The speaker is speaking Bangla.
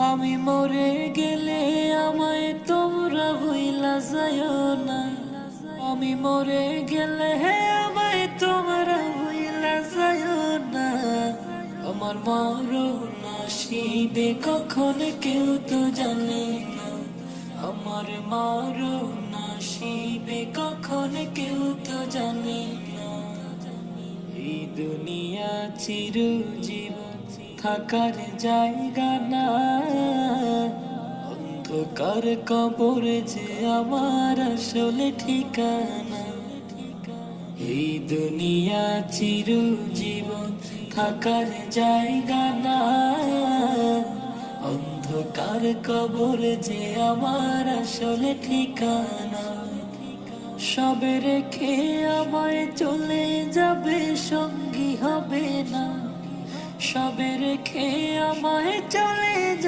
আমি মরে গেলে আমায় তোমরা ভুইলা যাইও না। আমি মরে গেলে আমায় তোমরা ভুইলা যাইও না। আমার মরণ আসিবে কখন কেউ তো জানে না। আমার মরণ আসিবে কখন কেউ তো জানে না। এই দুনিয়া চিরজীবন থাকার জায়গা না। অন্ধকার কবর যে আমার আসলে ঠিকানা। এই দুনিয়া চিরজীবন থাকার জায়গা না। অন্ধকার কবর যে আমার আসলে ঠিকানা। সবে রেখে আমায় চলে যাবে, সঙ্গী হবে না। সবে রেখে আমায় চলে যাবে।